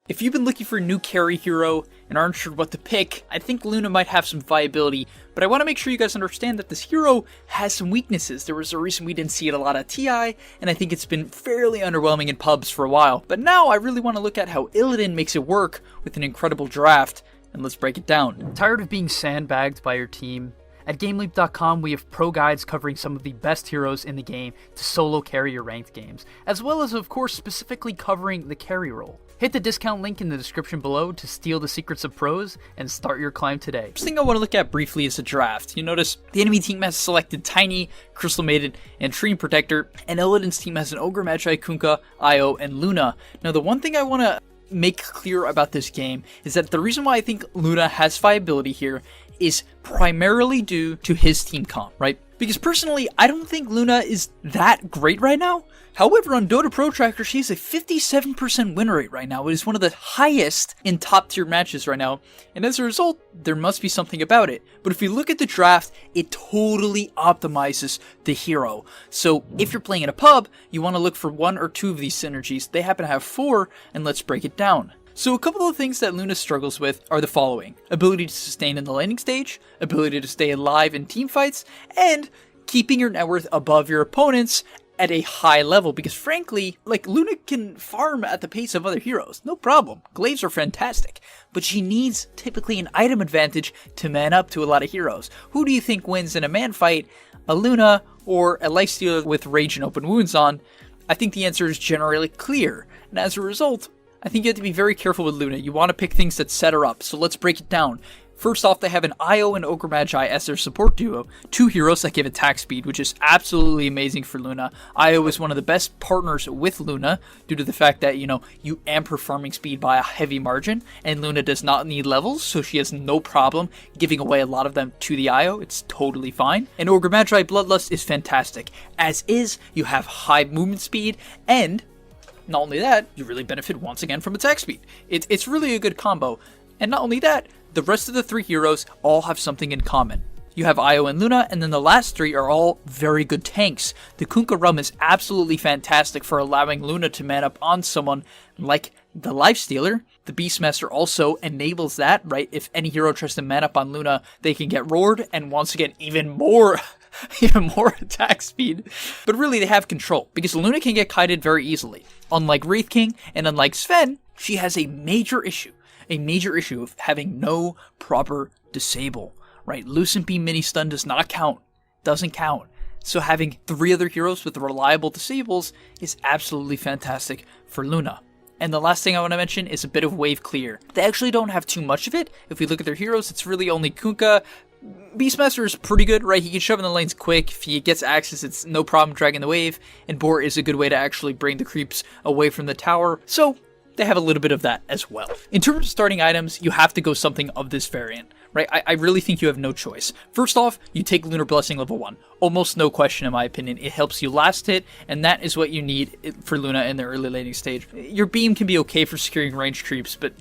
If you've been looking for a new carry hero and aren't sure what to pick, I think Luna might have some viability, but I want to make sure you guys understand that this hero has some weaknesses. There was a reason we didn't see it a lot at TI, and I think it's been fairly underwhelming in pubs for a while. But now I really want to look at how Illidan makes it work with an incredible draft, and let's break it down. Tired of being sandbagged by your team? At GameLeap.com, we have pro guides covering some of the best heroes in the game to solo carry your ranked games, as well as, of course, specifically covering the carry role. Hit the discount link in the description below to steal the secrets of pros and start your climb today. First thing I want to look at briefly is the draft. You notice the enemy team has selected Tiny, Crystal Maiden, and Treant Protector, and Illidan's team has an Ogre Magi, Kunkka, Io, and Luna. Now the one thing I want to make clear about this game is that the reason why I think Luna has viability here is primarily due to his team comp, right? Because personally, I don't think Luna is that great right now. However, on Dota Pro Tracker, she has a 57% win rate right now. It is one of the highest in top tier matches right now. And as a result, there must be something about it. But if you look at the draft, it totally optimizes the hero. So if you're playing in a pub, you want to look for one or two of these synergies. They happen to have 4, and let's break it down. So a couple of things that Luna struggles with are the following: ability to sustain in the laning stage, ability to stay alive in team fights, and keeping your net worth above your opponents at a high level, because frankly, Luna can farm at the pace of other heroes, no problem. Glaives are fantastic, but she needs typically an item advantage to man up to a lot of heroes. Who do you think wins in a man fight? A Luna or a lifestealer with rage and open wounds on? I think the answer is generally clear, and as a result, I think you have to be very careful with Luna. You want to pick things that set her up, so let's break it down. First off, they have an Io and Ogre Magi as their support duo, 2 heroes that give attack speed, which is absolutely amazing for Luna. Io is one of the best partners with Luna due to the fact that, you amp her farming speed by a heavy margin, and Luna does not need levels, so she has no problem giving away a lot of them to the Io. It's totally fine. And Ogre Magi Bloodlust is fantastic. As is, you have high movement speed, and not only that, you really benefit once again from attack speed. It's really a good combo. And not only that, the rest of the 3 heroes all have something in common. You have Io and Luna, and then the last 3 are all very good tanks. The Kunkka Rum is absolutely fantastic for allowing Luna to man up on someone like the Lifestealer. The Beastmaster also enables that, right? If any hero tries to man up on Luna, they can get roared, and once again, even more attack speed. But really, they have control, because Luna can get kited very easily. Unlike Wraith King, and unlike Sven, she has a major issue of having no proper disable, right? Lucent Beam Mini Stun does not count, doesn't count. So having 3 other heroes with reliable disables is absolutely fantastic for Luna. And the last thing I want to mention is a bit of wave clear. They actually don't have too much of it. If we look at their heroes, it's really only Kunkka. Beastmaster is pretty good, right? He can shove in the lanes quick. If he gets access, it's no problem dragging the wave. And Boar is a good way to actually bring the creeps away from the tower. So they have a little bit of that as well. In terms of starting items, you have to go something of this variant, right? I really think you have no choice. First off, you take Lunar Blessing level 1. Almost no question in my opinion. It helps you last hit, and that is what you need for Luna in the early laning stage. Your beam can be okay for securing ranged creeps, but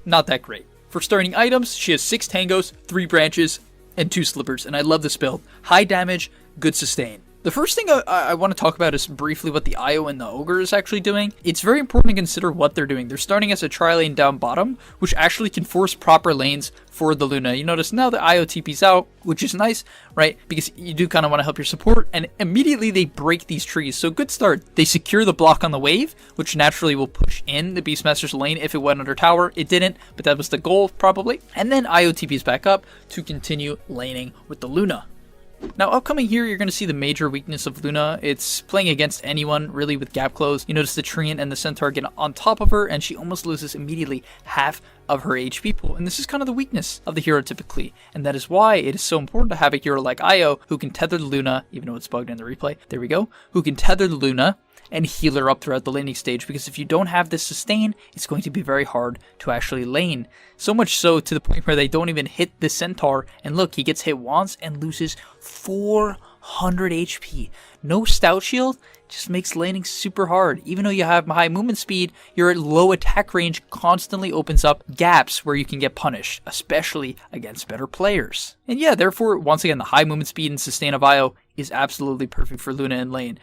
not that great. For starting items, she has 6 tangos, 3 branches, and 2 slippers, and I love this build. High damage, good sustain. The first thing I want to talk about is briefly what the Io and the Ogre is actually doing. It's very important to consider what they're doing. They're starting as a tri-lane down bottom, which actually can force proper lanes for the Luna. You notice now the Io TP's out, which is nice, right? Because you do kind of want to help your support, and immediately they break these trees. So good start. They secure the block on the wave, which naturally will push in the Beastmaster's lane if it went under tower. It didn't, but that was the goal probably. And then Io TP's back up to continue laning with the Luna. Now, upcoming here, you're going to see the major weakness of Luna. It's playing against anyone, really, with gap close. You notice the Treant and the Centaur get on top of her, and she almost loses immediately half of her HP pool. And this is kind of the weakness of the hero typically. And that is why it is so important to have a hero like Io who can tether the Luna, even though it's bugged in the replay. There we go. Who can tether the Luna and heal her up throughout the laning stage, because if you don't have this sustain, it's going to be very hard to actually lane. So much so to the point where they don't even hit the Centaur, and look, he gets hit once and loses 400 HP. No stout shield just makes laning super hard. Even though you have high movement speed, your low attack range constantly opens up gaps where you can get punished, especially against better players. And yeah, therefore, once again, the high movement speed and sustain of Io is absolutely perfect for Luna in lane.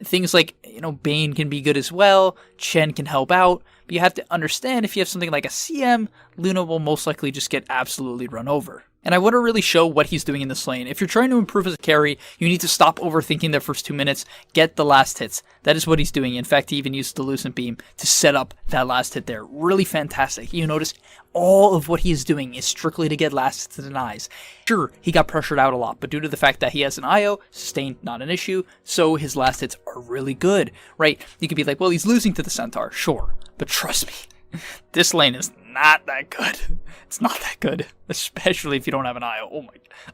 Things like, Bane can be good as well, Chen can help out, but you have to understand if you have something like a CM, Luna will most likely just get absolutely run over. And I want to really show what he's doing in this lane. If you're trying to improve as a carry, you need to stop overthinking the first 2 minutes, get the last hits. That is what he's doing. In fact, he even used the Lucent Beam to set up that last hit there. Really fantastic. You notice all of what he is doing is strictly to get last hits and denies. Sure, he got pressured out a lot, but due to the fact that he has an IO, sustain not an issue, so his last hits are really good, right? You could be like, well, he's losing to the Centaur, sure, but trust me, this lane is not that good. It's not that good, especially if you don't have an IO. Oh my,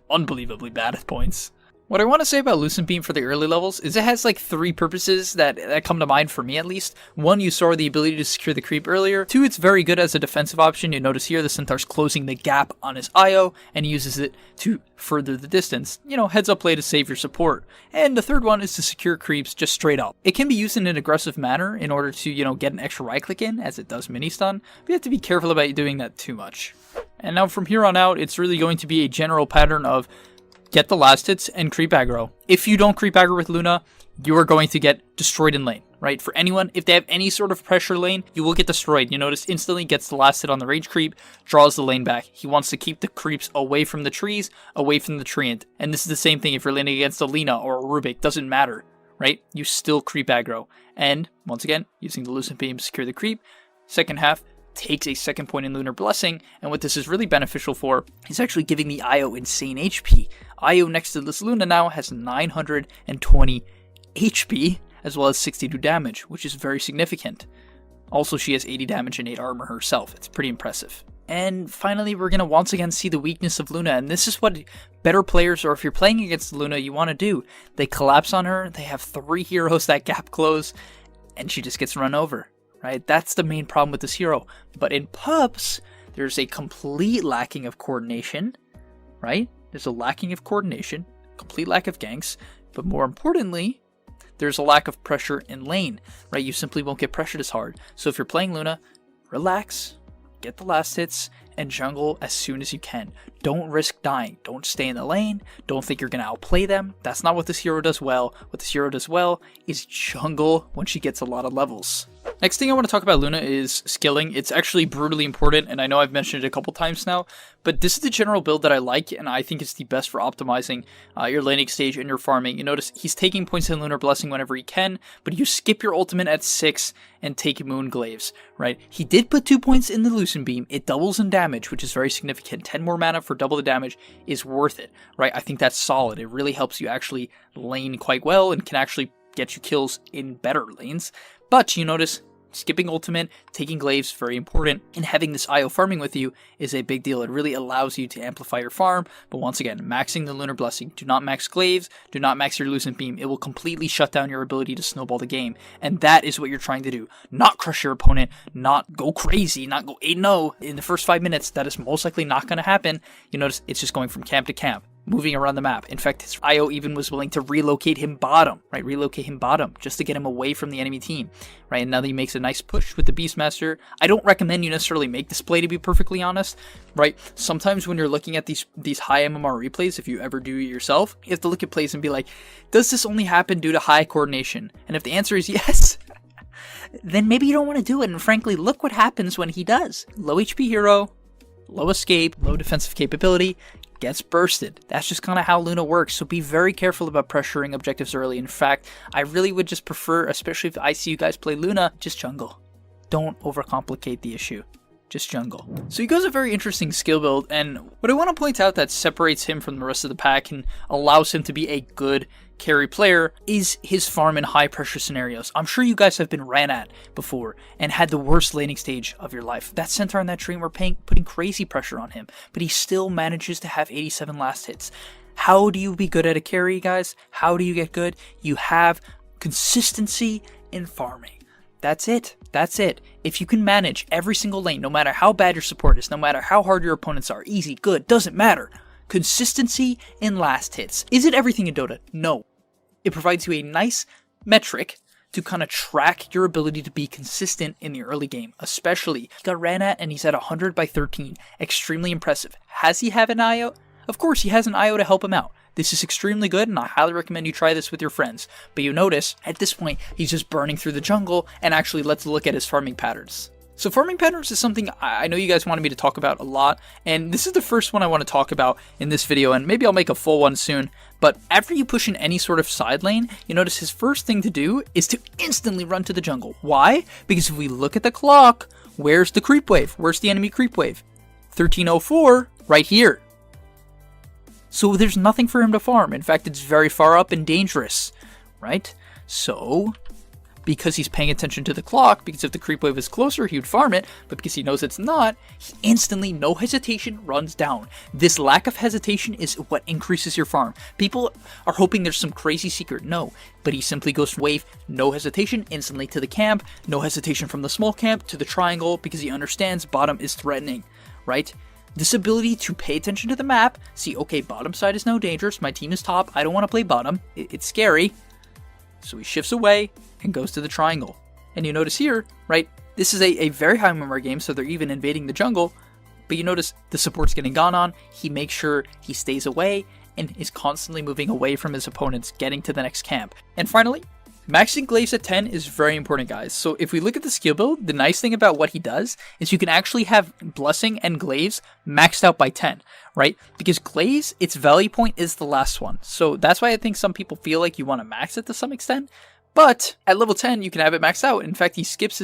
unbelievably bad at points. What I want to say about Lucent Beam for the early levels is it has like 3 purposes that come to mind for me at least. 1, you saw the ability to secure the creep earlier. 2, it's very good as a defensive option. You notice here the Centaur's closing the gap on his IO and he uses it to further the distance. Heads up play to save your support. And the 3rd one is to secure creeps just straight up. It can be used in an aggressive manner in order to, get an extra right click in as it does mini stun, but you have to be careful about doing that too much. And now from here on out, it's really going to be a general pattern of get the last hits and creep aggro. If you don't creep aggro with Luna, you are going to get destroyed in lane, right? For anyone, if they have any sort of pressure lane, you will get destroyed. You notice instantly gets the last hit on the rage creep, draws the lane back. He wants to keep the creeps away from the trees, away from the treant. And this is the same thing if you're laning against a Lina or a Rubik, doesn't matter, right? You still creep aggro. And once again, using the Lucent Beam to secure the creep, second half, takes a second point in Lunar Blessing, and what this is really beneficial for is actually giving the IO insane HP. IO next to this Luna now has 920 HP, as well as 62 damage, which is very significant. Also, she has 80 damage and 8 armor herself. It's pretty impressive. And finally, we're going to once again see the weakness of Luna, and this is what better players, or if you're playing against Luna, you want to do. They collapse on her, they have 3 heroes that gap close, and she just gets run over. Right? That's the main problem with this hero. But in pubs, there's a complete lacking of coordination, right? There's a lacking of coordination, complete lack of ganks, but more importantly, there's a lack of pressure in lane, right? You simply won't get pressured as hard. So if you're playing Luna, relax, get the last hits, and jungle as soon as you can. Don't risk dying. Don't stay in the lane. Don't think you're going to outplay them. That's not what this hero does well. What this hero does well is jungle when she gets a lot of levels. Next thing I want to talk about Luna is skilling. It's actually brutally important, and I know I've mentioned it a couple times now, but this is the general build that I like, and I think it's the best for optimizing your laning stage and your farming. You notice he's taking points in Lunar Blessing whenever he can, but you skip your ultimate at 6 and take Moon Glaives, right? He did put 2 points in the Lucent Beam. It doubles in damage, which is very significant. 10 more mana for double the damage is worth it, right? I think that's solid. It really helps you actually lane quite well and can actually get you kills in better lanes. But you notice skipping ultimate, taking glaives, very important, and having this IO farming with you is a big deal. It really allows you to amplify your farm, but once again, maxing the Lunar Blessing. Do not max glaives, do not max your Lucent Beam. It will completely shut down your ability to snowball the game, and that is what you're trying to do. Not crush your opponent, not go crazy, not go 8-0 in the first 5 minutes. That is most likely not going to happen. You notice it's just going from camp to camp, moving around the map. In fact, his IO even was willing to relocate him bottom, right? Relocate him bottom just to get him away from the enemy team, right? And now that he makes a nice push with the Beastmaster. I don't recommend you necessarily make this play, to be perfectly honest, right? Sometimes when you're looking at these high MMR replays, if you ever do it yourself, you have to look at plays and be like, does this only happen due to high coordination? And if the answer is yes, then maybe you don't want to do it. And frankly, look what happens when he does. Low HP hero, low escape, low defensive capability, gets bursted. That's just kind of how Luna works, so be very careful about pressuring objectives early. In fact, I really would just prefer, especially if I see you guys play Luna, just jungle. Don't overcomplicate the issue. Just jungle. So he goes a very interesting skill build, and what I want to point out that separates him from the rest of the pack and allows him to be a good carry player is his farm in high pressure scenarios. I'm sure you guys have been ran at before and had the worst laning stage of your life. That Centaur and that Dream were putting crazy pressure on him, but he still manages to have 87 last hits. How do you be good at a carry, guys? How do you get good? You have consistency in farming. That's it. That's it. If you can manage every single lane, no matter how bad your support is, no matter how hard your opponents are, easy, good, doesn't matter. Consistency in last hits. Is it everything in Dota? No. It provides you a nice metric to kind of track your ability to be consistent in the early game, especially. He got ran at and he's at 100 by 13. Extremely impressive. Has he have an IO? Of course, he has an IO to help him out. This is extremely good, and I highly recommend you try this with your friends. But you notice, at this point, he's just burning through the jungle, and actually let's look at his farming patterns. So farming patterns is something I know you guys wanted me to talk about a lot, and this is the first one I want to talk about in this video, and maybe I'll make a full one soon. But after you push in any sort of side lane, you notice his first thing to do is to instantly run to the jungle. Why? Because if we look at the clock, where's the creep wave? Where's the enemy creep wave? 1304, right here. So there's nothing for him to farm. In fact, it's very far up and dangerous, right? So because he's paying attention to the clock, because if the creep wave is closer, he would farm it, but because he knows it's not, he instantly, no hesitation, runs down. This lack of hesitation is what increases your farm. People are hoping there's some crazy secret. No, but he simply goes from wave, no hesitation, instantly to the camp, no hesitation from the small camp to the triangle, because he understands bottom is threatening, right? This ability to pay attention to the map, see, okay, bottom side is now dangerous, my team is top, I don't want to play bottom, it's scary. So he shifts away and goes to the triangle. And you notice here, right, this is a very high memory game, so they're even invading the jungle, but you notice the support's getting gone on, he makes sure he stays away, and is constantly moving away from his opponents, getting to the next camp. And finally, maxing glaives at 10 is very important, guys. So if we look at the skill build, the nice thing about what he does is you can actually have blessing and glaives maxed out by 10, right? Because glaives, its value point is the last one. So that's why I think some people feel like you want to max it to some extent. But at level 10, you can have it maxed out. In fact, he skips his